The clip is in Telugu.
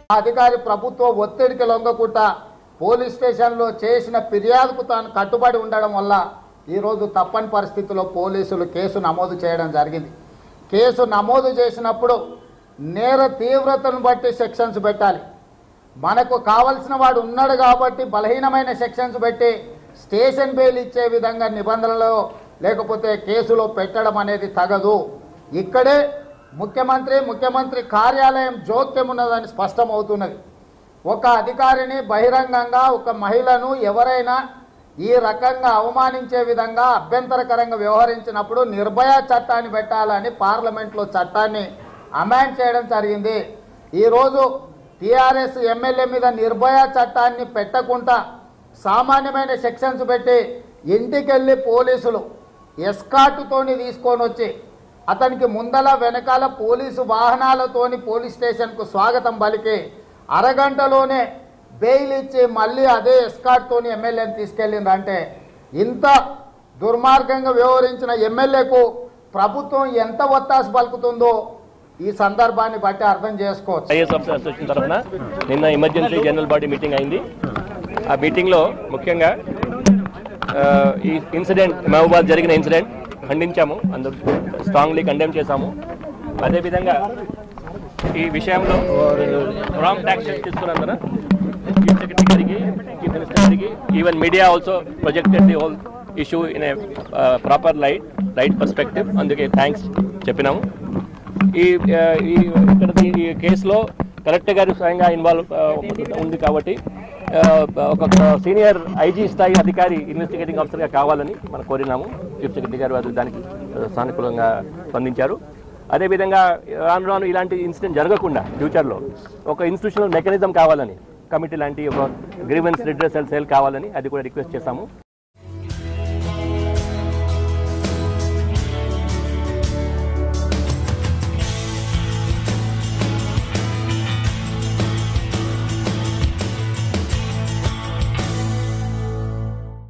అధికారి ప్రభుత్వ ఒత్తిడికి లొంగకుండా పోలీస్ స్టేషన్లో చేసిన ఫిర్యాదుకు తాను కట్టుబడి ఉండడం వల్ల ఈరోజు తప్పని పరిస్థితిలో పోలీసులు కేసు నమోదు చేయడం జరిగింది. కేసు నమోదు చేసినప్పుడు నేర తీవ్రతను బట్టి సెక్షన్స్ పెట్టాలి. మనకు కావలసిన వాడు ఉన్నాడు కాబట్టి బలహీనమైన సెక్షన్స్ పెట్టి స్టేషన్ బెయిల్ ఇచ్చే విధంగా నిబంధనలు లేకపోతే కేసులో పెట్టడం అనేది తగదు. ఇక్కడే ముఖ్యమంత్రి కార్యాలయం జోక్యం ఉన్నదని స్పష్టమవుతున్నది. ఒక అధికారిని బహిరంగంగా ఒక మహిళను ఎవరైనా ఈ రకంగా అవమానించే విధంగా అభ్యంతరకరంగా వ్యవహరించినప్పుడు నిర్భయ చట్టాన్ని పెట్టాలని పార్లమెంట్లో చట్టాన్ని అమెండ్ చేయడం జరిగింది. ఈరోజు టీఆర్ఎస్ ఎమ్మెల్యే మీద నిర్భయ చట్టాన్ని పెట్టకుండా సామాన్యమైన సెక్షన్స్ పెట్టి ఇంటికెళ్ళి పోలీసులు ఎస్కార్టుతోని తీసుకొని వచ్చి అతనికి ముందల వెనకాల పోలీసు వాహనాలతోని పోలీస్ స్టేషన్కు స్వాగతం పలికి అరగంటలోనే బెయిల్ ఇచ్చి మళ్ళీ అదే ఎస్కార్ట్తోని ఎమ్మెల్యేని తీసుకెళ్ళిందంటే ఇంత దుర్మార్గంగా వ్యవహరించిన ఎమ్మెల్యేకు ప్రభుత్వం ఎంత ఒత్తాసు పలుకుతుందో ఈ సందర్భాన్ని బట్టి అర్థం చేసుకోవచ్చు. ఐఏఎస్ ఆఫీసర్ అసోసియేషన్ తరఫున నిన్న ఎమర్జెన్సీ జనరల్ బాడీ మీటింగ్ అయింది. ఆ మీటింగ్లో ముఖ్యంగా ఈ ఇన్సిడెంట్ మహబూబాద్ జరిగిన ఇన్సిడెంట్ ఖండించాము, అందరూ స్ట్రాంగ్లీ కండెమ్ చేశాము. అదేవిధంగా ఈ విషయంలో ప్రాంప్ట్ యాక్షన్ తీసుకున్నందున చీఫ్ సెక్రటరీ గారికి, చీఫ్ మినిస్టర్ గారికి, even media also projected the whole issue in a proper right perspective. అందుకే థ్యాంక్స్ చెప్పినాము. ఇక్కడ ఈ కేసులో కలెక్టర్ గారు స్వయంగా ఇన్వాల్వ్ ఉంది కాబట్టి ఒక సీనియర్ ఐజీ స్థాయి అధికారి ఇన్వెస్టిగేటింగ్ ఆఫీసర్గా కావాలని మనం కోరినాము. చీఫ్ సెక్రటరీ గారు అది దానికి సానుకూలంగా స్పందించారు. అదేవిధంగా రాను ఇలాంటి ఇన్సిడెంట్ జరగకుండా ఫ్యూచర్లో ఒక ఇన్స్టిట్యూషనల్ మెకానిజం కావాలని, కమిటీ లాంటి ఒక గ్రీవెన్స్ రిడ్రెసల్ సెల్ కావాలని అది కూడా రిక్వెస్ట్ చేశాము.